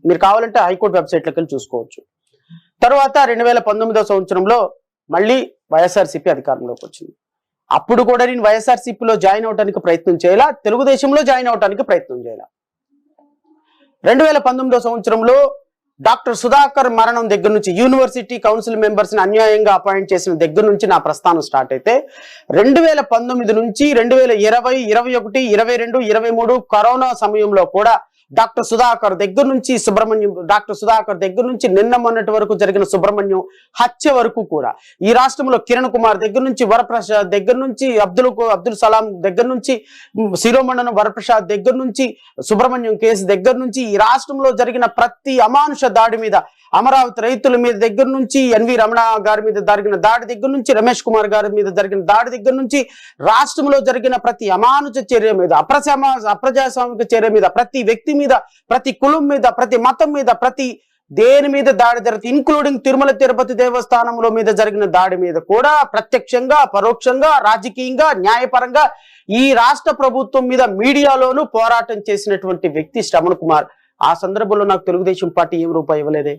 మీరు కావాలంటే హైకోర్టు వెబ్సైట్లోకి వెళ్ళి చూసుకోవచ్చు. తర్వాత 2019వ సంవత్సరంలో మళ్ళీ వైఎస్ఆర్సీపీ అధికారంలోకి వచ్చింది. అప్పుడు కూడా నేను వైఎస్ఆర్సీపీలో జాయిన్ అవడానికి ప్రయత్నం చేయాల, తెలుగుదేశంలో జాయిన్ అవడానికి ప్రయత్నం చేయాల. 2019వ సంవత్సరంలో డాక్టర్ సుధాకర్ మరణం దగ్గర నుంచి యూనివర్సిటీ కౌన్సిల్ మెంబర్స్ ని అన్యాయంగా అపాయింట్ చేసిన దగ్గర నుంచి నా ప్రస్థానం స్టార్ట్ అయితే 2019 నుంచి 2020, 21, 22, 23 కరోనా సమయంలో కూడా డాక్టర్ సుధాకర్ దగ్గర నుంచి నిన్న మొన్నటి వరకు జరిగిన సుబ్రహ్మణ్యం హత్య వరకు కూడా ఈ రాష్ట్రంలో కిరణ్ కుమార్ దగ్గర నుంచి, వరప్రసాద్ దగ్గర నుంచి, అబ్దుల్ సలాం దగ్గర నుంచి, శిరోమండనం వరప్రసాద్ దగ్గర నుంచి, సుబ్రహ్మణ్యం కేసు దగ్గర నుంచి ఈ రాష్ట్రంలో జరిగిన ప్రతి అమానుష దాడి మీద, అమరావతి రైతుల మీద దగ్గర నుంచి, ఎన్వి రమణ గారి మీద జరిగిన దాడి దగ్గర నుంచి, రమేష్ కుమార్ గారి మీద జరిగిన దాడి దగ్గర నుంచి, రాష్ట్రంలో జరిగిన ప్రతి అమానుష చర్య మీద, అప్రజాస్వామిక చర్య మీద, ప్రతి వ్యక్తి మీద, ప్రతి కులం మీద, ప్రతి మతం మీద, ప్రతి దేని మీద దాడి జరుగుతుంది, ఇంక్లూడింగ్ తిరుమల తిరుపతి దేవస్థానంలో మీద జరిగిన దాడి మీద కూడా ప్రత్యక్షంగా, పరోక్షంగా, రాజకీయంగా, న్యాయపరంగా ఈ రాష్ట్ర ప్రభుత్వం మీద మీడియాలోనూ పోరాటం చేసినటువంటి వ్యక్తి శ్రవణ్ కుమార్. ఆ సందర్భంలో నాకు తెలుగుదేశం పార్టీ ఏం రూపాయి ఇవ్వలేదే,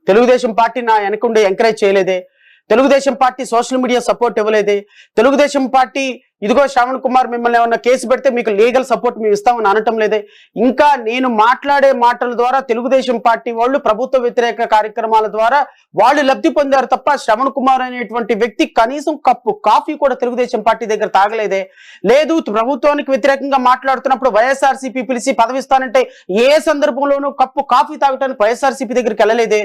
తెలుగుదేశం పార్టీ నా వెనకుండే ఎంకరేజ్ చేయలేదే, Telugu Desam party social media support ఇవ్వలేదే, తెలుగుదేశం పార్టీ ఇదిగో శ్రవణ్ కుమార్ మిమ్మల్ని ఏమన్నా కేసు పెడితే మీకు లీగల్ సపోర్ట్ మేము ఇస్తామని అనటం లేదే. ఇంకా నేను మాట్లాడే మాటల ద్వారా తెలుగుదేశం పార్టీ వాళ్ళు ప్రభుత్వ వ్యతిరేక కార్యక్రమాల ద్వారా వాళ్ళు లబ్ధి పొందారు తప్ప శ్రవణ్ కుమార్ అనేటువంటి వ్యక్తి కనీసం కప్పు కాఫీ కూడా తెలుగుదేశం పార్టీ దగ్గర తాగలేదే. లేదు, ప్రభుత్వానికి వ్యతిరేకంగా మాట్లాడుతున్నప్పుడు వైఎస్ఆర్సీపీ పిలిచి పదవిస్తానంటే ఏ సందర్భంలోనూ కప్పు కాఫీ తాగటానికి వైఎస్ఆర్సీపీ దగ్గరికి వెళ్ళలేదే.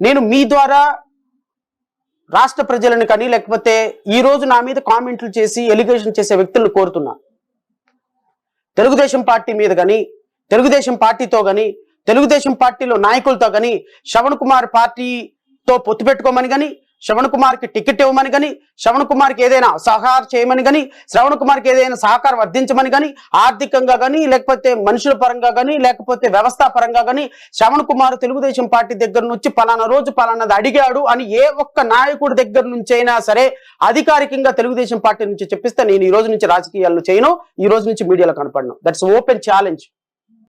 నేను మీ ద్వారా రాష్ట్ర ప్రజలను కానీ లేకపోతే ఈ రోజు నా మీద కామెంట్లు చేసి ఎలిగేషన్ చేసే వ్యక్తులను కోరుతున్నా, తెలుగుదేశం పార్టీ మీద కానీ, తెలుగుదేశం పార్టీతో కానీ, తెలుగుదేశం పార్టీలో నాయకులతో కానీ శ్రవణ్ కుమార్ పార్టీతో పొత్తు పెట్టుకోమని కానీ, శ్రవణ్ కుమార్కి టికెట్ ఇవ్వమని కానీ, శ్రవణ్ కుమార్కి ఏదైనా సహకారం చేయమని కానీ, శ్రవణ్ కుమార్కి ఏదైనా సహకారం వర్ధించమని కానీ, ఆర్థికంగా కానీ, లేకపోతే మనుషుల పరంగా కానీ, లేకపోతే వ్యవస్థా పరంగా కానీ శ్రవణ్ కుమార్ తెలుగుదేశం పార్టీ దగ్గర నుంచి పలానా రోజు పలానాది అడిగాడు అని ఏ ఒక్క నాయకుడి దగ్గర నుంచి అయినా సరే అధికారికంగా తెలుగుదేశం పార్టీ నుంచి చెప్పిస్తే నేను ఈ రోజు నుంచి రాజకీయాలను చేయను, ఈ రోజు నుంచి మీడియాలో కనపడను. That's open challenge.